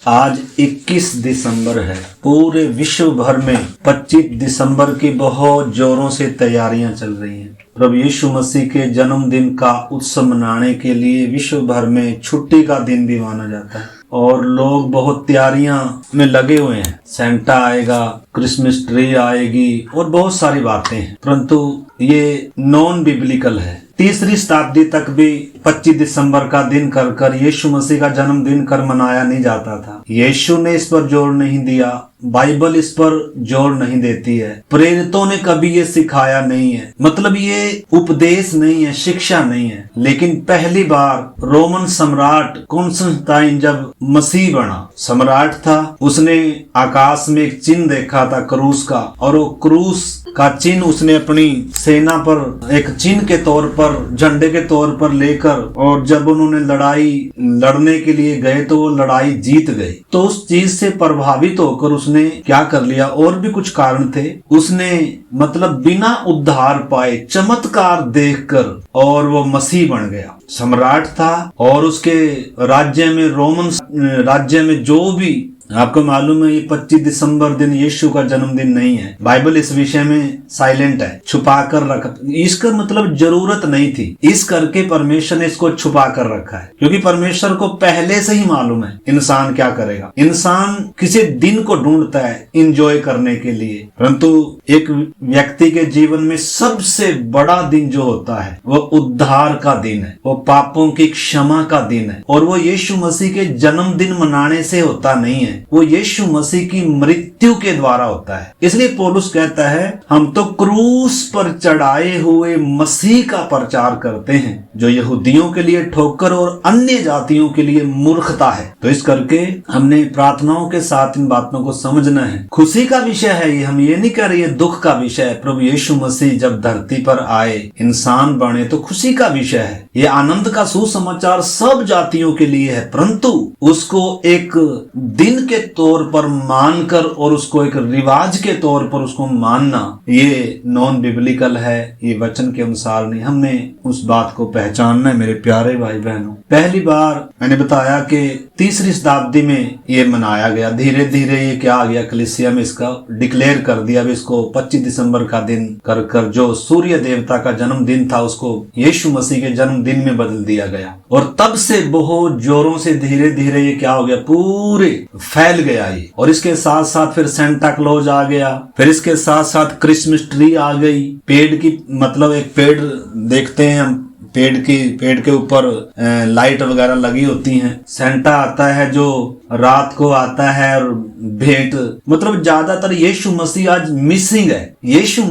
आज 21 दिसंबर है। पूरे विश्व भर में 25 दिसंबर की बहुत जोरों से तैयारियां चल रही हैं। प्रभु यीशु मसीह के जन्मदिन का उत्सव मनाने के लिए विश्व भर में छुट्टी का दिन भी माना जाता है और लोग बहुत तैयारियां में लगे हुए हैं। सेंटा आएगा, क्रिसमस ट्री आएगी और बहुत सारी बातें हैं, परंतु ये नॉन बिब्लिकल है। तीसरी शताब्दी तक भी 25 दिसंबर का दिन कर यीशु मसीह का जन्मदिन कर मनाया नहीं जाता था। यीशु ने इस पर जोर नहीं दिया, बाइबल इस पर जोर नहीं देती है, प्रेरितों ने कभी ये सिखाया नहीं है, मतलब ये उपदेश नहीं है, शिक्षा नहीं है। लेकिन पहली बार रोमन सम्राट कॉन्स्टेंटाइन जब मसीह बना, सम्राट था, उसने आकाश में एक चिन्ह देखा था क्रूस का, और वो क्रूस का चिन्ह उसने अपनी सेना पर एक चिन्ह के तौर पर, झंडे के तौर पर लेकर, और जब उन्होंने लड़ाई लड़ने के लिए गए तो वो लड़ाई जीत गए। तो उस चीज से प्रभावित होकर उसने क्या कर लिया, और भी कुछ कारण थे, उसने मतलब बिना उद्धार पाए चमत्कार देखकर और वो मसीह बन गया। सम्राट था और उसके राज्य में, रोमन राज्य में जो भी, आपको मालूम है ये 25 दिसंबर दिन यीशु का जन्मदिन नहीं है। बाइबल इस विषय में साइलेंट है, छुपा कर रखा। इसका मतलब जरूरत नहीं थी, इस करके परमेश्वर ने इसको छुपा कर रखा है, क्योंकि परमेश्वर को पहले से ही मालूम है इंसान क्या करेगा। इंसान किसी दिन को ढूंढता है इंजॉय करने के लिए, परंतु एक व्यक्ति के जीवन में सबसे बड़ा दिन जो होता है वो उद्धार का दिन है, वो पापों की क्षमा का दिन है, और वो यीशु मसीह के जन्मदिन मनाने से होता नहीं है, वो यीशु मसीह की मृत्यु के द्वारा होता है। इसलिए पौलुस कहता है, हम तो क्रूस पर चढ़ाए हुए मसीह का प्रचार करते हैं, जो यहूदियों के लिए ठोकर और अन्य जातियों के लिए मूर्खता है। तो इस करके हमने प्रार्थनाओं के साथ इन बातों को समझना है। खुशी का विषय है ये, हम ये नहीं कह रहे ये दुख का विषय है। प्रभु यीशु मसीह जब धरती पर आए, इंसान बने, तो खुशी का विषय है। ये आनंद का सुसमाचार सब जातियों के लिए है, परंतु उसको एक दिन के तौर पर मानकर और उसको एक रिवाज के तौर पर उसको मानना, ये नॉन बिब्लिकल है, ये वचन के अनुसार नहीं। हमने उस बात को पहचानना है मेरे प्यारे भाई बहनों। पहली बार मैंने बताया कि तीसरी शताब्दी में ये मनाया गया, धीरे धीरे ये क्या आ गया, कलीसिया में इसका डिक्लेयर कर दिया। अब इसको 25 दिसंबर का दिन कर जो सूर्य देवता का जन्मदिन था उसको यीशु मसीह के जन्मदिन में बदल दिया गया, और तब से बहुत जोरों से धीरे धीरे ये क्या हो गया, पूरे फैल गया ये। और इसके साथ साथ फिर सेंटा क्लॉज आ गया, फिर इसके साथ साथ क्रिसमस ट्री आ गई। पेड़ की, मतलब एक पेड़ देखते हैं हम, पेड़ के ऊपर लाइट वगैरह लगी होती हैं। सेंटा आता है जो रात को आता है, और भेंट, मतलब ज्यादातर यीशु मसीह आज मिसिंग है। यीशु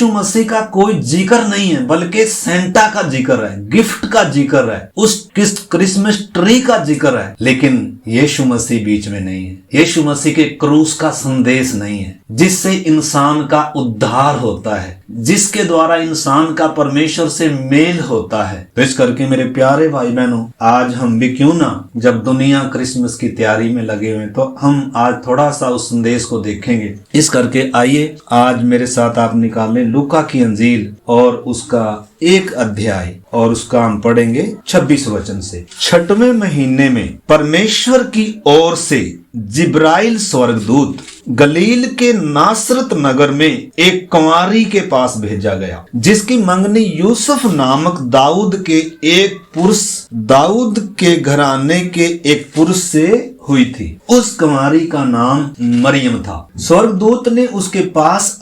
मसीह का कोई जिक्र नहीं है, बल्कि सेंटा का जिक्र है, गिफ्ट का जिक्र है, उस क्रिसमस ट्री का जिक्र है, लेकिन यीशु मसीह बीच में नहीं है। यीशु मसीह के क्रूस का संदेश नहीं है, जिससे इंसान का उद्धार होता है, जिसके द्वारा इंसान का परमेश्वर से मेल होता है। तो इस करके मेरे प्यारे भाई बहनों, आज हम भी क्यों ना, जब दुनिया क्रिसमस की तैयारी में लगे हुए, तो हम आज थोड़ा सा उस संदेश को देखेंगे। इस करके आइए आज मेरे साथ आप निकालें लूका की अंजील और उसका 1 अध्याय, और उसका हम पढ़ेंगे 26 वचन से। 6वें महीने में परमेश्वर की ओर से जिब्राइल स्वर्गदूत गलील के नासरत नगर में एक कुंवारी के पास भेजा गया, जिसकी मंगनी यूसुफ नामक दाऊद के घराने के एक पुरुष से हुई थी। उस कुंवारी का नाम मरियम था। स्वर्गदूत ने उसके पास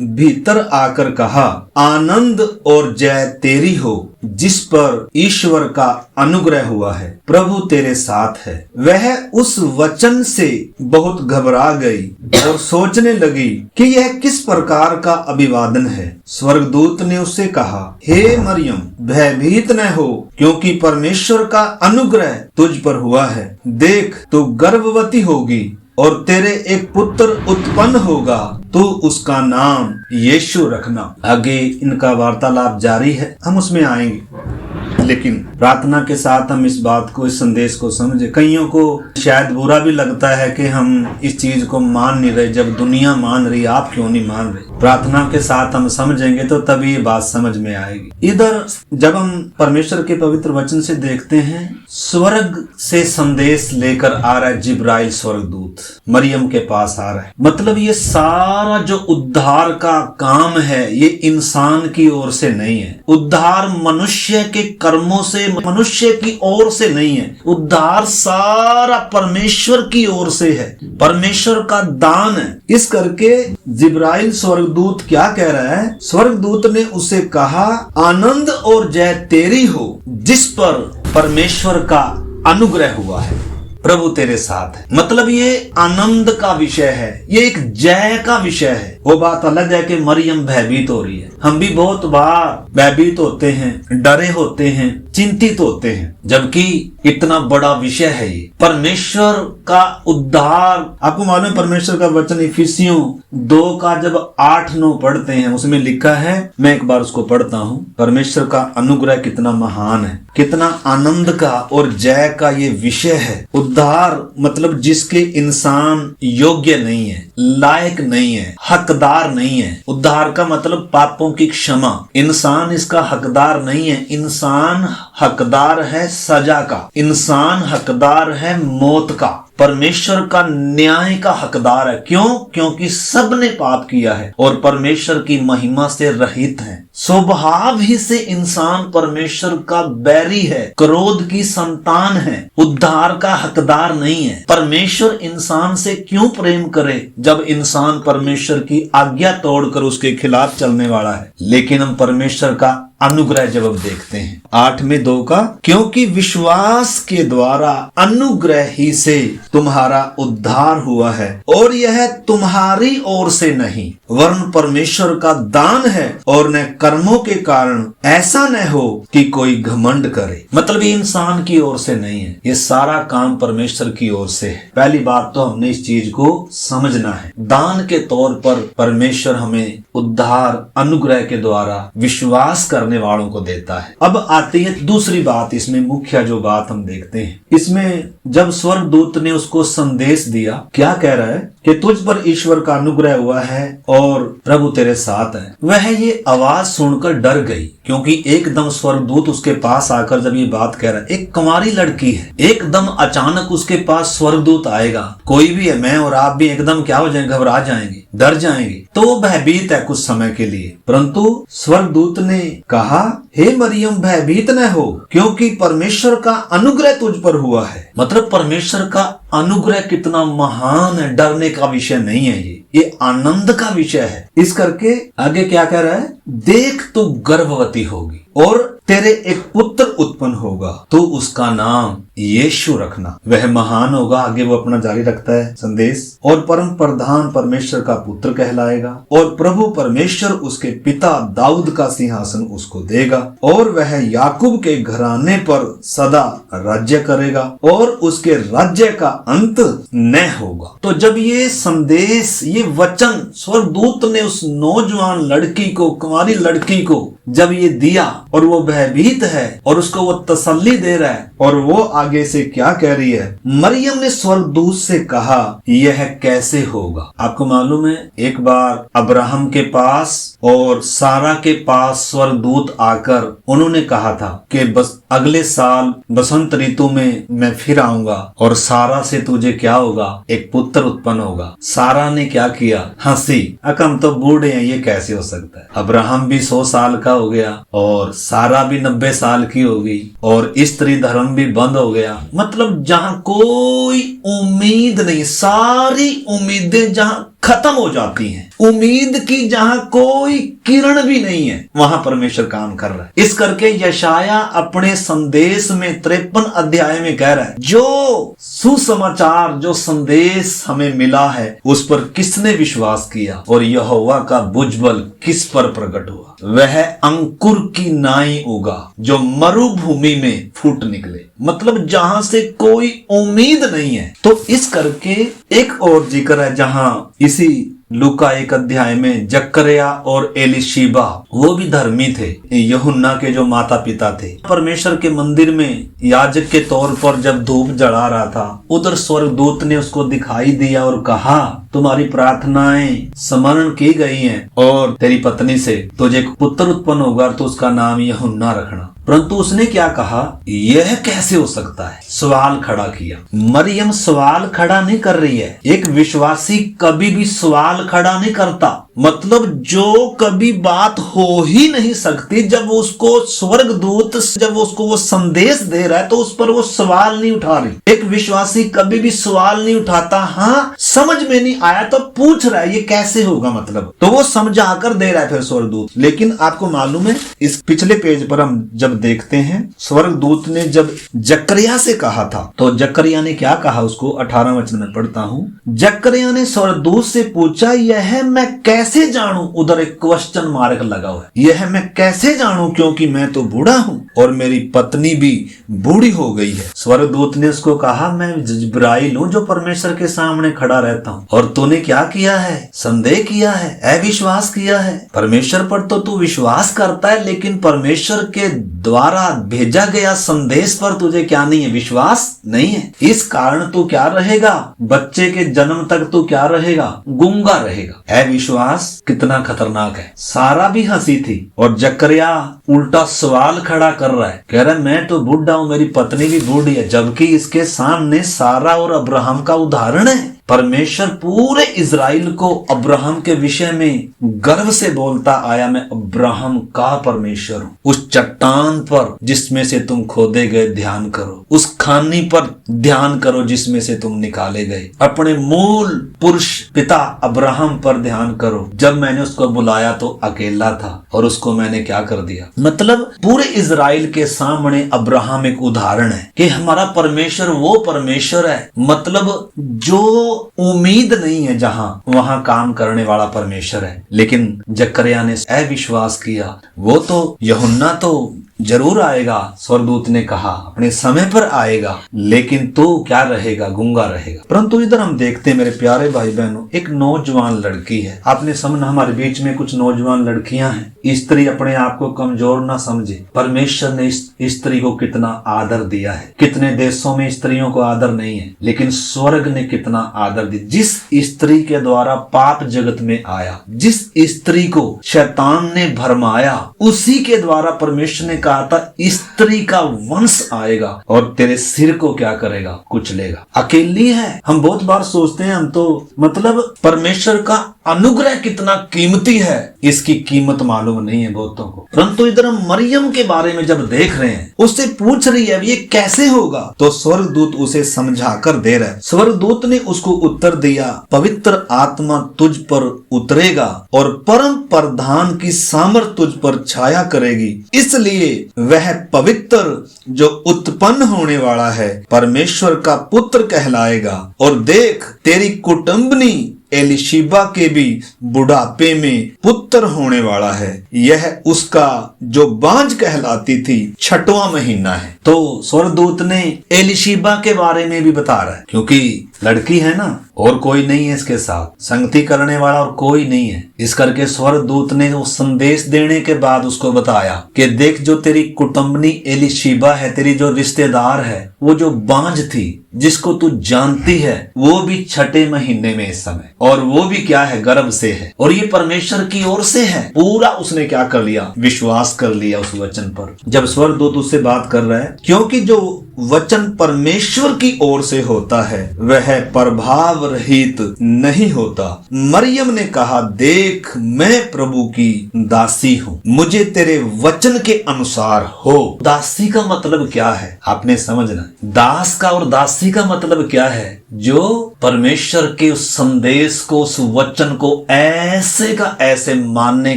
भीतर आकर कहा, आनंद और जय तेरी हो, जिस पर ईश्वर का अनुग्रह हुआ है, प्रभु तेरे साथ है। वह उस वचन से बहुत घबरा गई और सोचने लगी कि यह किस प्रकार का अभिवादन है। स्वर्गदूत ने उससे कहा, हे मरियम, भयभीत न हो, क्योंकि परमेश्वर का अनुग्रह तुझ पर हुआ है। देख, तू गर्भवती होगी और तेरे एक पुत्र उत्पन्न होगा, तू उसका नाम यीशु रखना। आगे इनका वार्तालाप जारी है, हम उसमें आएंगे, लेकिन प्रार्थना के साथ हम इस बात को, इस संदेश को समझे। कईयों को शायद बुरा भी लगता है कि हम इस चीज को मान नहीं रहे, जब दुनिया मान रही, आप क्यों नहीं मान रहे। प्रार्थना के साथ हम समझेंगे तो तभी ये बात समझ में आएगी। इधर जब हम परमेश्वर के पवित्र वचन से देखते हैं, स्वर्ग से संदेश लेकर आ रहा है जिब्राइल स्वर्गदूत, मरियम के पास आ रहा है। मतलब ये सारा जो उद्धार का काम है ये इंसान की ओर से नहीं है, उद्धार मनुष्य के कर्मों से, मनुष्य की ओर से नहीं है, उद्धार सारा परमेश्वर की ओर से है, परमेश्वर का दान है। इस करके जिब्राइल स्वर्गदूत क्या कह रहा है? स्वर्गदूत ने उसे कहा, आनंद और जय तेरी हो जिस पर परमेश्वर का अनुग्रह हुआ है, प्रभु तेरे साथ है। मतलब ये आनंद का विषय है, ये एक जय का विषय है। वो बात अलग है कि मरियम भयभीत हो रही है। हम भी बहुत बार भयभीत होते हैं, डरे होते हैं, चिंतित होते हैं, जबकि इतना बड़ा विषय है ये परमेश्वर का उद्धार। आपको मालूम है परमेश्वर का वचन इफिसियों 2 का जब 8-9 पढ़ते हैं, उसमें लिखा है, मैं एक बार उसको पढ़ता हूँ, परमेश्वर का अनुग्रह कितना महान है, कितना आनंद का और जय का ये विषय है। उद्धार मतलब जिसके इंसान योग्य नहीं है, लायक नहीं है, हकदार नहीं है। उद्धार का मतलब पापों की क्षमा। इंसान इसका हकदार नहीं है, इंसान हकदार है सजा का, इंसान हकदार है मौत का, परमेश्वर का न्याय का हकदार है। क्यों? क्योंकि सबने पाप किया है और परमेश्वर की महिमा से रहित है। स्वभाव ही से इंसान परमेश्वर का बैरी है, क्रोध की संतान है, उद्धार का हकदार नहीं है। परमेश्वर इंसान से क्यों प्रेम करे जब इंसान परमेश्वर की आज्ञा तोड़कर उसके खिलाफ चलने वाला है। लेकिन हम परमेश्वर का अनुग्रह जब हम देखते हैं 8:2 का, क्योंकि विश्वास के द्वारा अनुग्रह ही से तुम्हारा उद्धार हुआ है और यह तुम्हारी ओर से नहीं वरन परमेश्वर का दान है और न कर्मों के कारण, ऐसा न हो कि कोई घमंड करे। मतलब ये इंसान की ओर से नहीं है, ये सारा काम परमेश्वर की ओर से है। पहली बात तो हमने इस चीज को समझना है। दान के तौर पर परमेश्वर हमें उद्धार अनुग्रह के द्वारा विश्वास करने वालों को देता है। अब आती है दूसरी बात, इसमें मुख्य जो बात हम देखते हैं, इसमें जब स्वर्गदूत ने उसको संदेश दिया, क्या कह रहा है कि तुझ पर ईश्वर का अनुग्रह हुआ है और प्रभु तेरे साथ है। वह ये आवाज सुनकर डर गई, क्योंकि एकदम स्वर्गदूत उसके पास आकर जब ये बात कह रहा है, एक कुंवारी लड़की है, एकदम अचानक उसके पास स्वर्गदूत आएगा, कोई भी है, मैं और आप भी एकदम क्या हो जाएंगे, घबरा जाएंगे, डर जाएंगे, तो वो भयभीत है कुछ समय के लिए। परंतु स्वर्गदूत ने कहा, हे मरियम भयभीत न हो, क्योंकि परमेश्वर का अनुग्रह तुझ पर हुआ है। मतलब परमेश्वर का अनुग्रह कितना महान है, डरने का विषय नहीं है, ये आनंद का विषय है। इस करके आगे क्या कह रहा है, देख तू गर्भवती होगी और तेरे एक पुत्र उत्पन्न होगा, तो उसका नाम यीशु रखना। वह महान होगा, आगे वो अपना जारी रखता है संदेश, और परम प्रधान परमेश्वर का पुत्र कहलाएगा और प्रभु परमेश्वर उसके पिता दाऊद का सिंहासन उसको देगा और वह याकूब के घराने पर सदा राज्य करेगा और उसके राज्य का अंत न होगा। तो जब ये संदेश, ये वचन स्वर्गदूत ने उस नौजवान लड़की को, कुंवारी लड़की को जब ये दिया और वो भयभीत है और उसको वो तसल्ली दे रहा है, और वो आगे से क्या कह रही है, मरियम ने स्वर्गदूत से कहा, यह कैसे होगा। आपको मालूम है एक बार अब्राहम के पास और सारा के पास स्वर्गदूत आकर उन्होंने कहा था कि बस अगले साल बसंत ऋतु में मैं फिर आऊंगा और सारा से तुझे क्या होगा, एक पुत्र उत्पन्न होगा। सारा ने क्या किया, हंसी, हम तो बूढ़े हैं, ये कैसे हो सकता है। अब्राहम भी 100 साल का हो गया और सारा भी 90 साल की हो गई और स्त्री धर्म भी बंद हो गया। मतलब जहां कोई उम्मीद नहीं, सारी उम्मीदें जहां खत्म हो जाती हैं, उम्मीद की जहां कोई किरण भी नहीं है, वहां परमेश्वर काम कर रहा है। इस करके यशाया अपने संदेश में 53 अध्याय में कह रहा है, जो सुसमाचार, जो संदेश हमें मिला है उस पर किसने विश्वास किया और यहोवा का भुजबल किस पर प्रकट हुआ। वह अंकुर की नाई उगा जो मरुभूमि में फूट निकले। मतलब जहां से कोई उम्मीद नहीं है। तो इस करके एक और जिक्र है जहां इसी लूका 1 अध्याय में जकरिया और एलिशिबा वो भी धर्मी थे, यूहन्ना के जो माता पिता थे। परमेश्वर के मंदिर में याजक के तौर पर जब धूप जला रहा था, उधर स्वर्गदूत ने उसको दिखाई दिया और कहा तुम्हारी प्रार्थनाएं स्मरण की गई हैं और तेरी पत्नी से तुझे एक पुत्र उत्पन्न होगा तो उसका नाम यूहन्ना रखना। परंतु उसने क्या कहा, यह कैसे हो सकता है, सवाल खड़ा किया। मरियम सवाल खड़ा नहीं कर रही है। एक विश्वासी कभी भी सवाल खड़ा नहीं करता, मतलब जो कभी बात हो ही नहीं सकती, जब उसको स्वर्गदूत जब उसको वो संदेश दे रहा है तो उस पर वो सवाल नहीं उठा रही। एक विश्वासी कभी भी सवाल नहीं उठाता। हाँ, समझ में नहीं आया तो पूछ रहा है ये कैसे होगा, मतलब तो वो समझा कर दे रहा है फिर स्वर्गदूत। लेकिन आपको मालूम है, इस पिछले पेज पर हम जब देखते हैं, स्वर्गदूत ने जब जकरिया से कहा था तो जकरिया ने क्या कहा, उसको 18 वचन में पढ़ता हूं। जकरिया ने स्वर्गदूत से पूछा, यह मैं कैसे जानूं, उधर एक क्वेश्चन मार्क लगा हुआ है, यह मैं कैसे जानूं क्योंकि मैं तो बूढ़ा हूं और मेरी पत्नी भी बूढ़ी हो गई है। स्वर्गदूत ने उसको कहा, मैं जिब्राइल हूं जो परमेश्वर के सामने खड़ा रहता हूं, और तूने क्या किया है, संदेह किया है, अविश्वास किया है। परमेश्वर पर तो तू विश्वास करता है, लेकिन परमेश्वर के द्वारा भेजा गया संदेश पर तुझे क्या नहीं है, विश्वास नहीं है। इस कारण तू क्या रहेगा, बच्चे के जन्म तक तू क्या रहेगा, गूंगा रहेगा। अविश्वास कितना खतरनाक है। सारा भी हंसी थी और जकरिया उल्टा सवाल खड़ा कर रहा है, कह रहा है मैं तो बूढ़ा हूं, मेरी पत्नी भी बूढ़ी है, जबकि इसके सामने सारा और अब्राहम का उदाहरण है। परमेश्वर पूरे इज़राइल को अब्राहम के विषय में गर्व से बोलता आया, मैं अब्राहम का परमेश्वर हूं। उस चट्टान पर जिसमें से तुम खोदे गए ध्यान करो, उस खानी पर ध्यान करो जिसमें से तुम निकाले गए, अपने मूल पुरुष पिता अब्राहम पर ध्यान करो। जब मैंने उसको बुलाया तो अकेला था और उसको मैंने क्या कर दिया। मतलब पूरे इज़राइल के सामने अब्राहम एक उदाहरण है कि हमारा परमेश्वर वो परमेश्वर है, मतलब जो उम्मीद नहीं है जहां वहां काम करने वाला परमेश्वर है। लेकिन जकरिया ने अविश्वास किया। वो तो यूहन्ना तो जरूर आएगा, स्वर्गदूत ने कहा अपने समय पर आएगा, लेकिन तू क्या रहेगा, गूंगा रहेगा। परंतु इधर हम देखते हैं मेरे प्यारे भाई बहनों, एक नौजवान लड़की है। आपने समझा, हमारे बीच में कुछ नौजवान लड़कियां हैं। स्त्री अपने आप को कमजोर ना समझे। परमेश्वर ने स्त्री को कितना आदर दिया है। कितने देशों में स्त्रियों को आदर नहीं है, लेकिन स्वर्ग ने कितना आदर दिया। जिस स्त्री के द्वारा पाप जगत में आया, जिस स्त्री को शैतान ने भरमाया, उसी के द्वारा परमेश्वर ने कहा था स्त्री का वंश आएगा और तेरे सिर को क्या करेगा, कुचलेगा। अकेली है। हम बहुत बार सोचते हैं, हम तो मतलब परमेश्वर का अनुग्रह कितना कीमती है, इसकी कीमत मालूम नहीं है बहुतों को। परंतु इधर हम मरियम के बारे में जब देख रहे हैं, उससे पूछ रही है ये कैसे होगा, तो स्वर्गदूत उसे समझा कर दे रहा है। स्वर्गदूत ने उसको उत्तर दिया, पवित्र आत्मा तुझ पर उतरेगा और परम प्रधान की सामर्थ तुझ पर छाया करेगी, इसलिए वह पवित्र जो उत्पन्न होने वाला है परमेश्वर का पुत्र कहलाएगा। और देख, तेरी कुटुंबनी एलिशिबा के भी बुढ़ापे में पुत्र होने वाला है। यह उसका जो बांझ कहलाती थी 6वां महीना है। तो स्वर्गदूत ने एलिशिबा के बारे में भी बता रहा है, क्योंकि लड़की है ना, और कोई नहीं है इसके साथ, संगति करने वाला और कोई नहीं है। इस करके स्वर्गदूत ने वो संदेश देने के बाद उसको बताया कि देख, जो तेरी कुटुंबनी एलिशिबा है, तेरी जो रिश्तेदार है, वो जो बांझ थी जिसको तू जानती है, वो भी 6 महीने में इस समय, और वो भी क्या है, गर्भ से है, और ये परमेश्वर की ओर से है। पूरा उसने क्या कर लिया, विश्वास कर लिया उस वचन पर। जब स्वर्गदूत उससे बात कर रहा है, क्योंकि जो वचन परमेश्वर की ओर से होता है वह प्रभाव रहित नहीं होता। मरियम ने कहा, देख, मैं प्रभु की दासी हूँ, मुझे तेरे वचन के अनुसार हो। दासी का मतलब क्या है, आपने समझना। दास का और दासी का मतलब क्या है, जो परमेश्वर के उस संदेश को, उस वचन को ऐसे का ऐसे मानने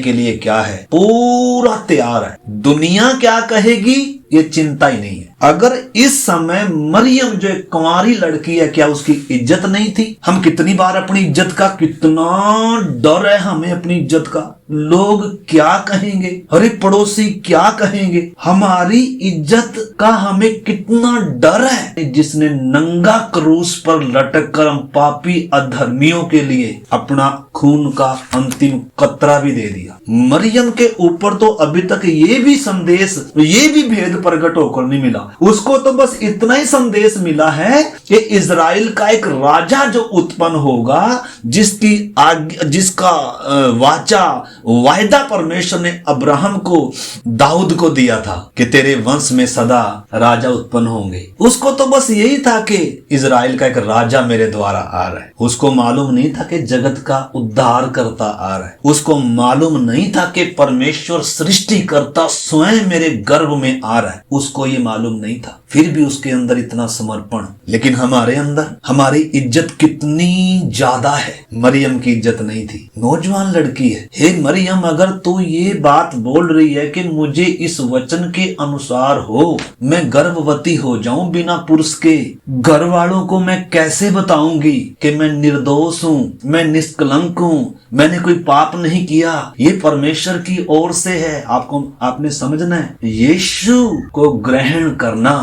के लिए क्या है, पूरा तैयार है। दुनिया क्या कहेगी ये चिंता ही नहीं है। अगर इस समय मरियम जो एक कुंवारी लड़की है, क्या उसकी इज्जत नहीं थी? हम कितनी बार अपनी इज्जत का, कितना डर है हमें अपनी इज्जत का। लोग क्या कहेंगे, अरे पड़ोसी क्या कहेंगे, हमारी इज्जत का हमें कितना डर है। जिसने नंगा क्रूस पर लटक कर हम पापी अधर्मियों के लिए अपना खून का अंतिम कतरा भी दे दिया। मरियम के ऊपर तो अभी तक ये भी संदेश, ये भी भेद प्रकट होकर नहीं मिला। उसको तो बस इतना ही संदेश मिला है कि इजराइल का एक राजा जो उत्पन्न होगा, जिसका वायदा परमेश्वर ने अब्राहम को, दाऊद को दिया था कि तेरे वंश में सदा राजा उत्पन्न होंगे। उसको तो बस यही था कि इजराइल का एक राजा मेरे द्वारा आ रहा है। उसको मालूम नहीं था कि जगत का उद्धार करता आ रहा है। उसको मालूम नहीं था कि परमेश्वर सृष्टि करता स्वयं मेरे गर्भ में आ रहा है। उसको ये मालूम नहीं था, फिर भी उसके अंदर इतना समर्पण। लेकिन हमारे अंदर हमारी इज्जत कितनी ज्यादा है। मरियम की इज्जत नहीं थी। नौजवान लड़की है, हे मरियम, अगर तू ये बात बोल रही है कि मुझे इस वचन के अनुसार हो, मैं गर्भवती हो जाऊं बिना पुरुष के, घर वालों को मैं कैसे बताऊंगी कि मैं निर्दोष हूँ, मैं निष्कलंक हूँ, मैंने कोई पाप नहीं किया, ये परमेश्वर की ओर से है। आपने समझना है, यीशु को ग्रहण करना,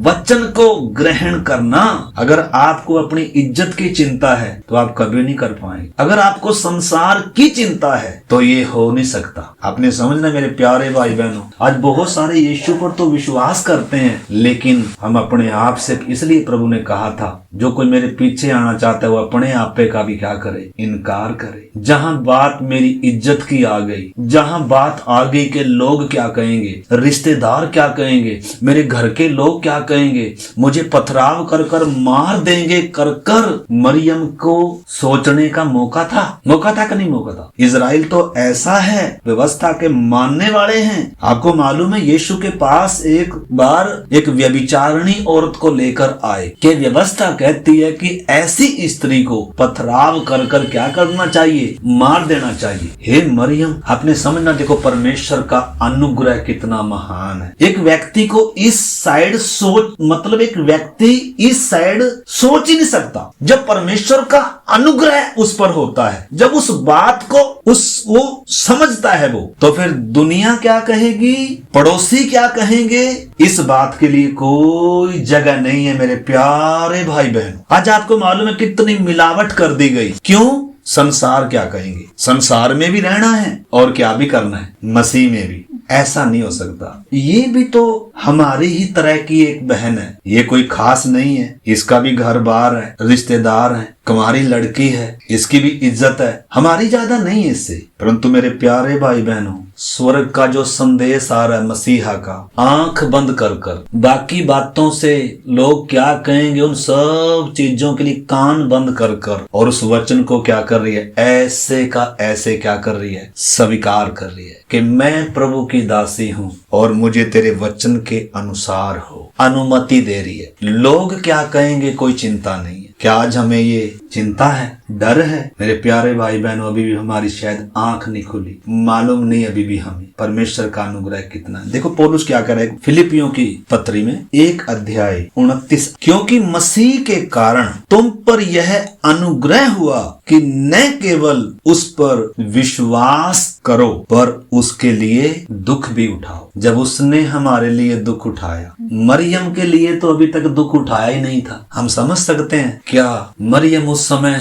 वचन को ग्रहण करना। अगर आपको अपनी इज्जत की चिंता है तो आप कभी नहीं कर पाएंगे। अगर आपको संसार की चिंता है तो ये हो नहीं सकता। आपने समझना मेरे प्यारे भाई बहनों, आज बहुत सारे यीशु पर तो विश्वास करते हैं, लेकिन हम अपने आप से, इसलिए प्रभु ने कहा था जो कोई मेरे पीछे आना चाहता है वो अपने आप पे का भी क्या करे, इनकार करे। जहां बात मेरी इज्जत की आ गई, जहां बात आ गई कि लोग क्या कहेंगे, रिश्तेदार क्या कहेंगे, मेरे घर के लोग क्या कहेंगे, मुझे पथराव कर कर मार देंगे, कर कर मरियम को सोचने का मौका था कि नहीं मौका था। इजराइल तो ऐसा है, व्यवस्था के मानने वाले हैं। आपको मालूम है यीशु के पास एक बार एक व्यभिचारिणी औरत को लेकर आए कि व्यवस्था कहती है कि ऐसी स्त्री को पथराव कर कर क्या करना चाहिए, मार देना चाहिए। हे मरियम, आपने समझना, देखो परमेश्वर का अनुग्रह कितना महान है। एक व्यक्ति को इस साइड सोच, मतलब एक व्यक्ति इस साइड सोच ही नहीं सकता। जब परमेश्वर का अनुग्रह उस पर होता है, जब उस बात को वो समझता है, वो तो फिर दुनिया क्या कहेगी, पड़ोसी क्या कहेंगे, इस बात के लिए कोई जगह नहीं है मेरे प्यारे भाई बहन। आज आपको मालूम है कितनी मिलावट कर दी गई। क्यों? संसार क्या कहेंगे। संसार में भी रहना है और क्या भी करना है, मसीह में भी। ऐसा नहीं हो सकता। ये भी तो हमारी ही तरह की एक बहन है, ये कोई खास नहीं है। इसका भी घर बार है, रिश्तेदार है, कुंवारी लड़की है, इसकी भी इज्जत है, हमारी ज्यादा नहीं है इससे। परंतु मेरे प्यारे भाई बहनों, स्वर्ग का जो संदेश आ रहा है मसीहा का, आंख बंद कर कर, बाकी बातों से लोग क्या कहेंगे उन सब चीजों के लिए कान बंद कर कर, और उस वचन को क्या कर रही है, ऐसे का ऐसे क्या कर रही है, स्वीकार कर रही है कि मैं प्रभु की दासी हूँ और मुझे तेरे वचन के अनुसार हो, अनुमति दे रही है। लोग क्या कहेंगे कोई चिंता नहीं है। क्या आज हमें ये चिंता है, डर है? मेरे प्यारे भाई बहनों, अभी भी हमारी शायद आंख नहीं खुली, मालूम नहीं अभी भी हमें परमेश्वर का अनुग्रह कितना है। देखो पौलुस क्या कर रहा है फिलिपियों की पत्री में 1 अध्याय 29, क्योंकि मसीह के कारण तुम पर यह अनुग्रह हुआ कि न केवल उस पर विश्वास करो पर उसके लिए दुख भी उठाओ। जब उसने हमारे लिए दुख उठाया, मरियम के लिए तो अभी तक दुख उठाया ही नहीं था। हम समझ सकते हैं क्या मरियम उस समय,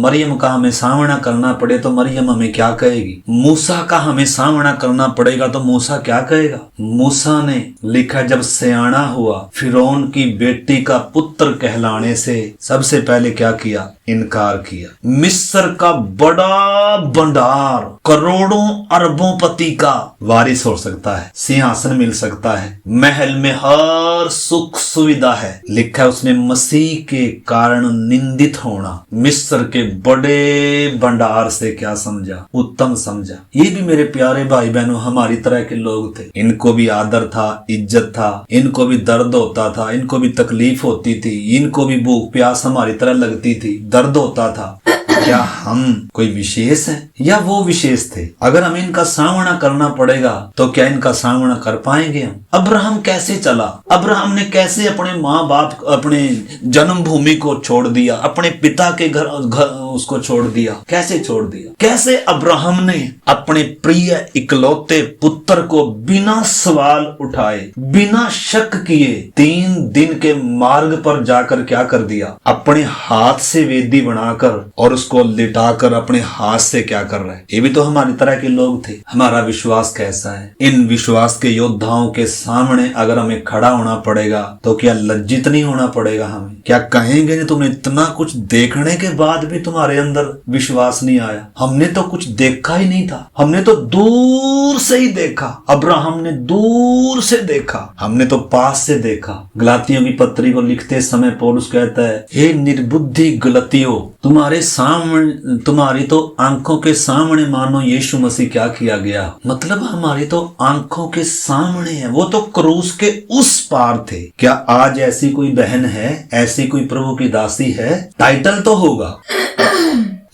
मरियम का हमें सामना करना पड़े तो मरियम हमें क्या कहेगी, मूसा का हमें सामना करना पड़ेगा तो मूसा क्या कहेगा। मूसा ने लिखा जब सियाना हुआ, फिरौन की बेटी का पुत्र कहलाने से सबसे पहले क्या किया, इनकार किया। मिस्र का बड़ा भंडार, करोड़ों अरबों पति का वारिस हो सकता है, सिंहासन मिल सकता है, महल में हर सुख सुविधा है, लिखा है उसने मसीह के कारण निंदित होना, मिस्र के बड़े भंडार से क्या समझा, उत्तम समझा। ये भी मेरे प्यारे भाई बहनों हमारी तरह के लोग थे। इनको भी आदर था, इज्जत था, इनको भी दर्द होता था, इनको भी तकलीफ होती थी, इनको भी भूख प्यास हमारी तरह लगती थी, दर्द होता था। क्या हम कोई विशेष है या वो विशेष थे? अगर हमें इनका सामना करना पड़ेगा तो क्या इनका सामना कर पाएंगे हम? अब्राहम कैसे चला, अब्राहम ने कैसे अपने माँ बाप, अपने जन्मभूमि को छोड़ दिया, अपने पिता के घर उसको छोड़ दिया। कैसे छोड़ दिया? कैसे अब्राहम ने अपने प्रिय इकलौते पुत्र को बिना सवाल उठाए, बिना शक किए 3 दिन के मार्ग पर जाकर क्या कर दिया? अपने हाथ से वेदी बनाकर और उसको लिटाकर अपने हाथ से क्या कर रहे हैं? ये भी तो हमारी तरह के लोग थे। हमारा विश्वास कैसा है? इन विश्वास के योद्धाओं के सामने अगर हमें खड़ा होना पड़ेगा तो क्या लज्जित नहीं होना पड़ेगा? हमें क्या कहेंगे नहीं तुमने इतना कुछ देखने के बाद भी तुम्हारे अंदर विश्वास नहीं आया? हमने तो कुछ देखा ही नहीं था, हमने तो दूर से ही देखा। अब्राहम ने दूर से देखा, हमने तो पास से देखा। गलातियों की पत्री को लिखते समय पौलुस कहता है, हे निर्बुद्धि गलतियों, तुम्हारे सामने, तुम्हारी तो आंखों के सामने मानो यीशु मसीह क्या किया गया। मतलब हमारी तो आंखों के सामने है, वो तो क्रूस के उस पार थे। क्या आज ऐसी कोई बहन है, ऐसी कोई प्रभु की दासी है? टाइटल तो होगा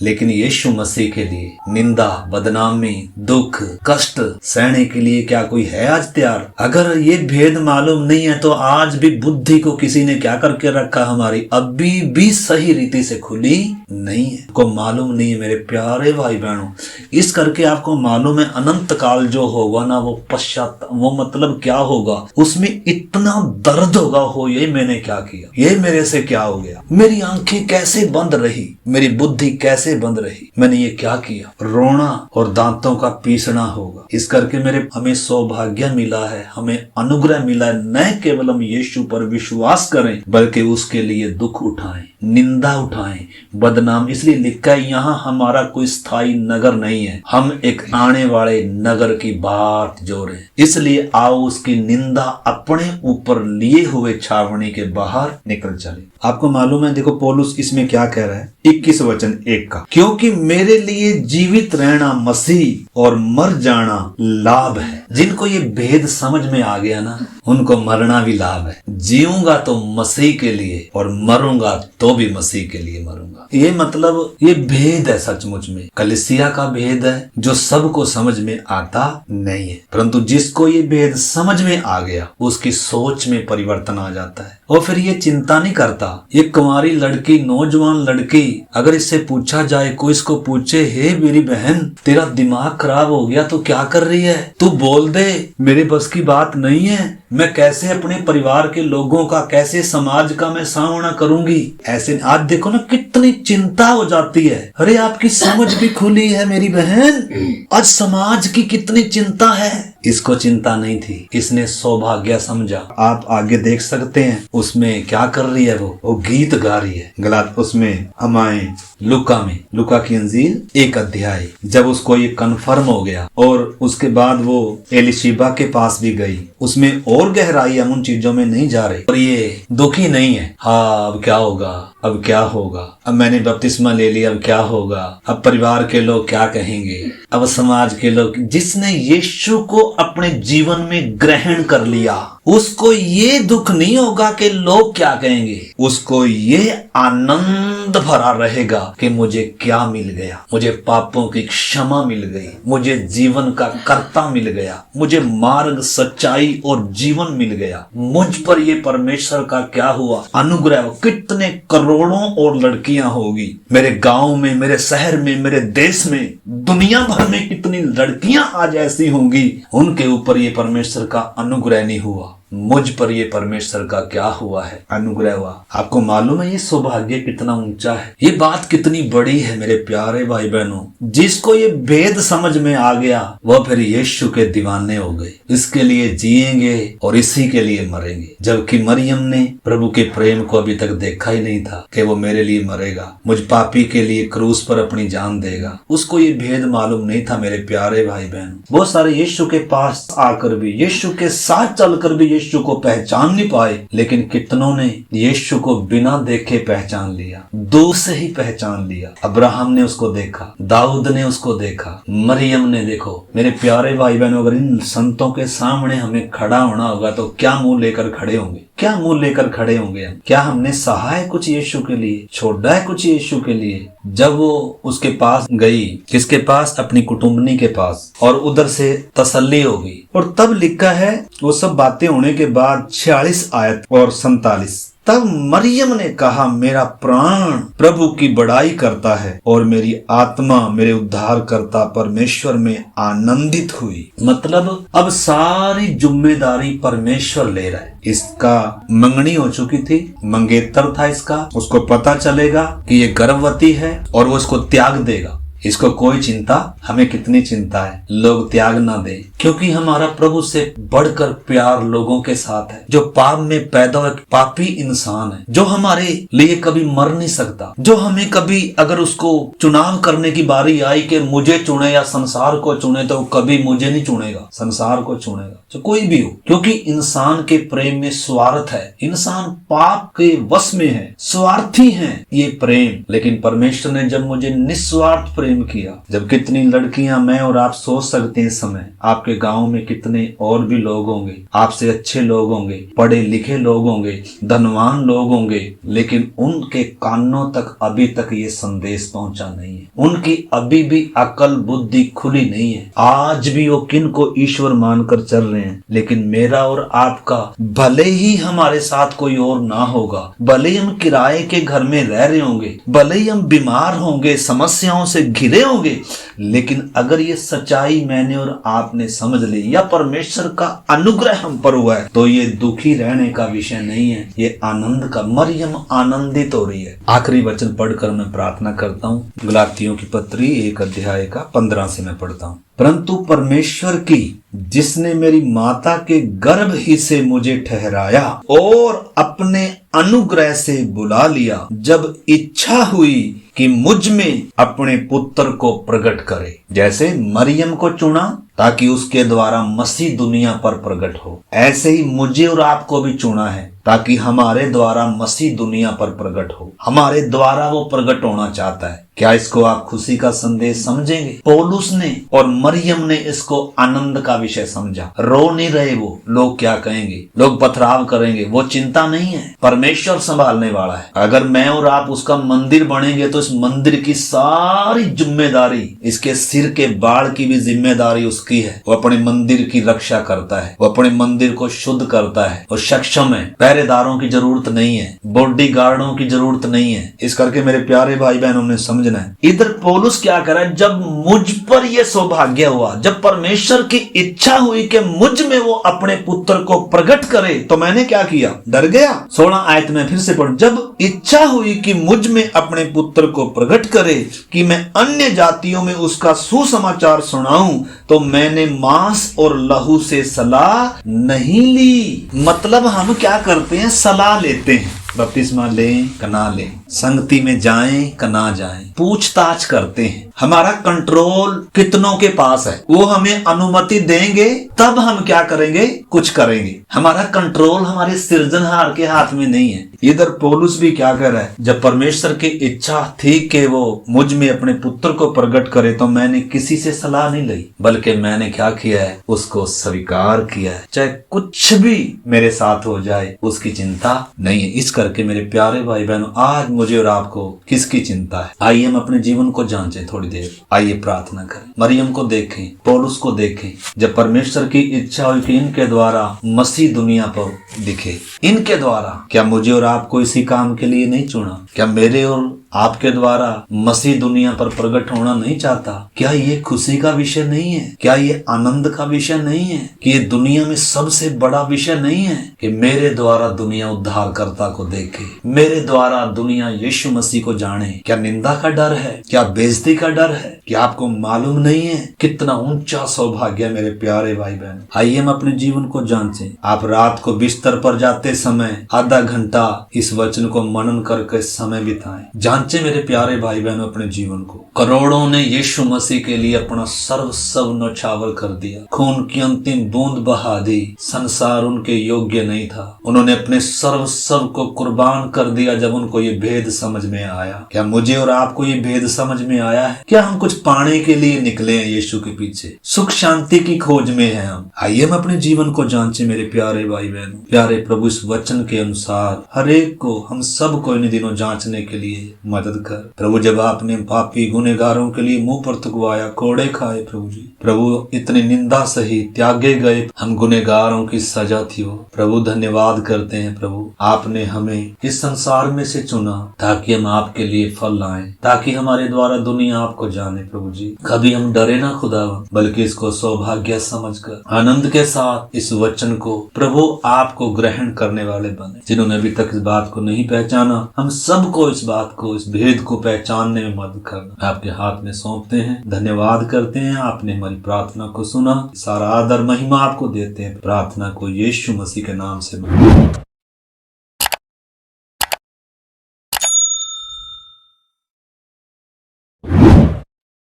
लेकिन यीशु मसीह के लिए निंदा, बदनामी, दुख, कष्ट सहने के लिए क्या कोई है आज तैयार? अगर ये भेद मालूम नहीं है तो आज भी बुद्धि को किसी ने क्या करके रखा, हमारी अभी भी सही रीति से खुली नहीं है। को मालूम नहीं है मेरे प्यारे भाई बहनों, इस करके आपको मालूम है अनंत काल जो होगा ना, वो पश्चात, वो मतलब क्या होगा? उसमें इतना दर्द होगा, हो ये मैंने क्या किया, ये मेरे से क्या हो गया, मेरी आंखें कैसे बंद रही, मेरी बुद्धि कैसे बंद रही, मैंने ये क्या किया। रोना और दांतों का पीसना होगा। इस करके मेरे हमें सौभाग्य मिला है, हमें अनुग्रह मिला है, न केवल हम यीशु पर विश्वास करें बल्कि उसके लिए दुख उठाएं, निंदा उठाएं, बदनाम। इसलिए लिखा है यहाँ हमारा कोई स्थायी नगर नहीं है, हम एक आने वाले नगर की बात जो रहे। इसलिए आओ उसकी निंदा अपने ऊपर लिए हुए छावनी के बाहर निकल चले। आपको मालूम है, देखो पौलुस इसमें क्या कह रहा है, 21 वचन 1 का, क्योंकि मेरे लिए जीवित रहना मसीह और मर जाना लाभ है। जिनको ये भेद समझ में आ गया ना, उनको मरना भी लाभ है। जीऊंगा तो मसीह के लिए और मरूंगा तो भी मसीह के लिए मरूंगा। ये मतलब ये भेद है सचमुच में, कलीसिया का भेद है जो सबको समझ में आता नहीं है, परंतु जिसको ये भेद समझ में आ गया उसकी सोच में परिवर्तन आ जाता है और फिर ये चिंता नहीं करता। ये कुंवारी लड़की, नौजवान लड़की, अगर इससे पूछा जाए, कोई इसको पूछे, हे मेरी बहन तेरा दिमाग खराब हो गया तो क्या कर रही है, तू बोल दे, मेरे बस की बात नहीं है, मैं कैसे अपने परिवार के लोगों का, कैसे समाज का मैं सामना करूंगी। ऐसे आज देखो ना कितनी चिंता हो जाती है। अरे आपकी समझ भी खुली है मेरी बहन, आज समाज की कितनी चिंता है। इसको चिंता नहीं थी, इसने सौभाग्य समझा। आप आगे देख सकते हैं उसमें क्या कर रही है, वो गीत गा रही है। गलात उसमें हम आए लुका की अंजील 1 अध्याय, जब उसको ये कन्फर्म हो गया और उसके बाद वो एलिशिबा के पास भी गई, उसमें और गहराई हम उन चीजों में नहीं जा रहे और ये दुखी नहीं है। हाँ अब क्या होगा, अब क्या होगा, अब मैंने बपतिस्मा ले लिया, अब क्या होगा, अब परिवार के लोग क्या कहेंगे, अब समाज के लोग। जिसने यीशु को अपने जीवन में ग्रहण कर लिया उसको ये दुख नहीं होगा कि लोग क्या कहेंगे, उसको ये आनंद भरा रहेगा कि मुझे क्या मिल गया, मुझे पापों की क्षमा मिल गई, मुझे जीवन का कर्ता मिल गया, मुझे मार्ग, सच्चाई और जीवन मिल गया। मुझ पर ये परमेश्वर का क्या हुआ अनुग्रह। कितने करोड़ों और लड़कियां होगी मेरे गांव में, मेरे शहर में, मेरे देश में, दुनिया भर में कितनी लड़कियां आज ऐसी होंगी, उनके ऊपर ये परमेश्वर का अनुग्रह नहीं हुआ। मुझ पर ये परमेश्वर का क्या हुआ है, अनुग्रह हुआ। आपको मालूम है ये सौभाग्य कितना ऊंचा है, ये बात कितनी बड़ी है मेरे प्यारे भाई बहनों। जिसको ये भेद समझ में आ गया वह फिर यीशु के दीवाने हो गए, इसके लिए जिएंगे और इसी के लिए मरेंगे। जबकि मरियम ने प्रभु के प्रेम को अभी तक देखा ही नहीं था कि वो मेरे लिए मरेगा, मुझ पापी के लिए क्रूस पर अपनी जान देगा। उसको ये भेद मालूम नहीं था मेरे प्यारे भाई बहनों। बहुत सारे यीशु के पास आकर भी, यीशु के साथ चलकर भी यीशु को पहचान नहीं पाए, लेकिन कितनों ने यीशु को बिना देखे पहचान लिया, दूर से ही पहचान लिया। अब्राहम ने उसको देखा, दाऊद ने उसको देखा, मरियम ने। देखो मेरे प्यारे भाई बहनों, अगर इन संतों के सामने हमें खड़ा होना होगा तो क्या मुंह लेकर खड़े होंगे, क्या मुंह लेकर खड़े होंगे हम? क्या हमने सहा है कुछ यीशु के लिए, छोड़ा है कुछ यीशु के लिए? जब वो उसके पास गई, किसके पास? अपनी कुटुंबनी के पास, और उधर से तसल्ली होगी। और तब लिखा है वो सब बातें होने के बाद 46 आयत और 47, तब मरियम ने कहा, मेरा प्राण प्रभु की बड़ाई करता है और मेरी आत्मा मेरे उद्धारकर्ता परमेश्वर में आनंदित हुई। मतलब अब सारी जिम्मेदारी परमेश्वर ले रहा है। इसका मंगनी हो चुकी थी, मंगेतर था इसका, उसको पता चलेगा कि ये गर्भवती है और वो इसको त्याग देगा। इसको कोई चिंता, हमें कितनी चिंता है लोग त्याग ना दे, क्योंकि हमारा प्रभु से बढ़कर प्यार लोगों के साथ है। जो पाप में पैदा हुआ पापी इंसान है, जो हमारे लिए कभी मर नहीं सकता, जो हमें कभी अगर उसको चुनाव करने की बारी आई कि मुझे चुने या संसार को चुने, तो कभी मुझे नहीं चुनेगा, संसार को चुनेगा, जो कोई भी हो। क्योंकि इंसान के प्रेम में स्वार्थ है, इंसान पाप के वश में है, स्वार्थी है ये प्रेम। लेकिन परमेश्वर ने जब मुझे निस्वार्थ प्रेम किया, जब कितनी लड़कियां मैं और आप सोच सकते हैं, इस समय आपके गांव में कितने और भी लोग होंगे, आपसे अच्छे लोग होंगे, पढ़े लिखे लोग होंगे, धनवान लोग होंगे, लेकिन उनके कानों तक अभी तक ये संदेश पहुंचा नहीं है। उनकी अभी भी अकल बुद्धि खुली नहीं है। आज भी वो किन को ईश्वर मानकर चल रहे हैं। लेकिन मेरा और आपका, भले ही हमारे साथ कोई और ना होगा, भले ही हम किराए के घर में रह रहे होंगे, भले ही हम बीमार होंगे, समस्याओं से घिरे होंगे, लेकिन अगर ये सच्चाई मैंने और आपने समझ ली या परमेश्वर का अनुग्रह हम पर हुआ है, तो ये दुखी रहने का विषय नहीं है, ये आनंद का। मरियम आनंदित हो रही है। आखिरी वचन पढ़कर मैं प्रार्थना करता हूँ। गलातियों की पत्री 1 अध्याय का 15 से मैं पढ़ता हूँ। परंतु परमेश्वर की, जिसने मेरी माता के गर्भ ही से मुझे ठहराया और अपने अनुग्रह से बुला लिया, जब इच्छा हुई कि मुझ में अपने पुत्र को प्रकट करे। जैसे मरियम को चुना ताकि उसके द्वारा मसीह दुनिया पर प्रकट हो, ऐसे ही मुझे और आपको भी चुना है ताकि हमारे द्वारा मसीह दुनिया पर प्रकट हो। हमारे द्वारा वो प्रकट होना चाहता है। क्या इसको आप खुशी का संदेश समझेंगे? पौलुस ने और मरियम ने इसको आनंद का विषय समझा। रो नहीं रहे वो, लोग क्या कहेंगे, लोग पथराव करेंगे, वो चिंता नहीं है, परमेश्वर संभालने वाला है। अगर मैं और आप उसका मंदिर बनेंगे तो इस मंदिर की सारी जिम्मेदारी, इसके सिर के बाल की भी जिम्मेदारी उसकी है। वो अपने मंदिर की रक्षा करता है, वो अपने मंदिर को शुद्ध करता है, वो सक्षम है। पहरेदारों की जरूरत नहीं है, बॉडी गार्डों की जरूरत नहीं है। इस करके मेरे प्यारे भाई बहनों ने समझना है। इधर पौलुस क्या करा, जब मुझ पर यह सौभाग्य हुआ, जब परमेश्वर की इच्छा हुई कि मुझ में वो अपने पुत्र को प्रकट करे, तो मैंने क्या किया? डर गया। 16 आयत में फिर से पढ़, जब इच्छा हुई कि मुझ में अपने पुत्र को प्रकट करे कि मैं अन्य जातियों में उसका सुसमाचार सुनाऊं, तो मैंने मांस और लहू से सलाह नहीं ली। मतलब हम क्या करते हैं? सलाह लेते हैं। बपतिस्मा लें कि ना लें, संगति में जाएं कि ना जाएं, पूछताछ करते हैं। हमारा कंट्रोल कितनों के पास है? वो हमें अनुमति देंगे तब हम क्या करेंगे? कुछ करेंगे। हमारा कंट्रोल हमारे सृजनहार के हाथ में नहीं है। इधर पौलुस भी क्या कर रहा है, जब परमेश्वर की इच्छा थी कि वो मुझ में अपने पुत्र को प्रकट करे, तो मैंने किसी से सलाह नहीं ली, बल्कि मैंने क्या किया है? उसको स्वीकार किया है। चाहे कुछ भी मेरे साथ हो जाए, उसकी चिंता नहीं है। इस करके मेरे प्यारे भाई बहनों, आज मुझे और आपको किसकी चिंता है? आइए हम अपने जीवन को जांचें थोड़ी देर। आइए प्रार्थना करें। मरियम को देखें, पौलुस को देखें। जब परमेश्वर की इच्छा हुई कि इनके द्वारा मसीह दुनिया पर दिखे, इनके द्वारा, क्या मुझे और आपको इसी काम के लिए नहीं चुना? क्या मेरे और आपके द्वारा मसीह दुनिया पर प्रकट होना नहीं चाहता? क्या ये खुशी का विषय नहीं है? क्या ये आनंद का विषय नहीं है? कि ये दुनिया में सबसे बड़ा विषय नहीं है कि मेरे द्वारा दुनिया उद्धारकर्ता को देखे, मेरे द्वारा दुनिया यीशु मसीह को जाने? क्या निंदा का डर है? क्या बेइज्जती का डर है? क्या आपको मालूम नहीं है कितना ऊंचा सौभाग्य है मेरे प्यारे भाई बहन? आइए हम अपने जीवन को जांचें। आप रात को बिस्तर पर जाते समय आधा घंटा इस वचन को मनन करके समय बिताएं। जांचे मेरे प्यारे भाई बहनों अपने जीवन को। करोड़ों ने यीशु मसीह के लिए अपना सर्वस्व न्यौछावर कर दिया, खून की अंतिम बूंद बहा दी। संसार उनके योग्य नहीं था, उन्होंने अपने सर्वस्व को कुर्बान कर दिया जब उनको ये भेद समझ में आया। क्या मुझे और आपको ये भेद समझ में आया है? क्या हम कुछ पाने के लिए निकले हैं यीशु के पीछे? सुख शांति की खोज में हैं हम। आइए हम अपने जीवन को जांचें मेरे प्यारे भाई बहनों। प्यारे प्रभु, इस वचन के अनुसार हर एक को, हम सब को इन दिनों जांचने के लिए मदद कर। प्रभु जब आपने पापी गुनहगारों के लिए मुंह पर थुकवाया, कोड़े खाए प्रभु जी, प्रभु इतनी निंदा सही, त्यागे गए, हम गुनहगारों की सजा थी वो। प्रभु धन्यवाद करते हैं प्रभु, आपने हमें इस संसार में से चुना ताकि हम आपके लिए फल लाएं, ताकि हमारे द्वारा दुनिया आपको जाने। प्रभु जी कभी हम डरे ना खुदा, बल्कि इसको सौभाग्य समझकर आनंद के साथ इस वचन को प्रभु आपको ग्रहण करने वाले बने। जिन्होंने अभी तक इस बात को नहीं पहचाना, हम सबको इस बात को, इस भेद को पहचानने में मदद करना आपके हाथ में सौंपते हैं। धन्यवाद करते हैं, आपने हमारी प्रार्थना को सुना। सारा आदर महिमा आपको देते हैं। प्रार्थना को यीशु मसीह के नाम से मांगते हैं।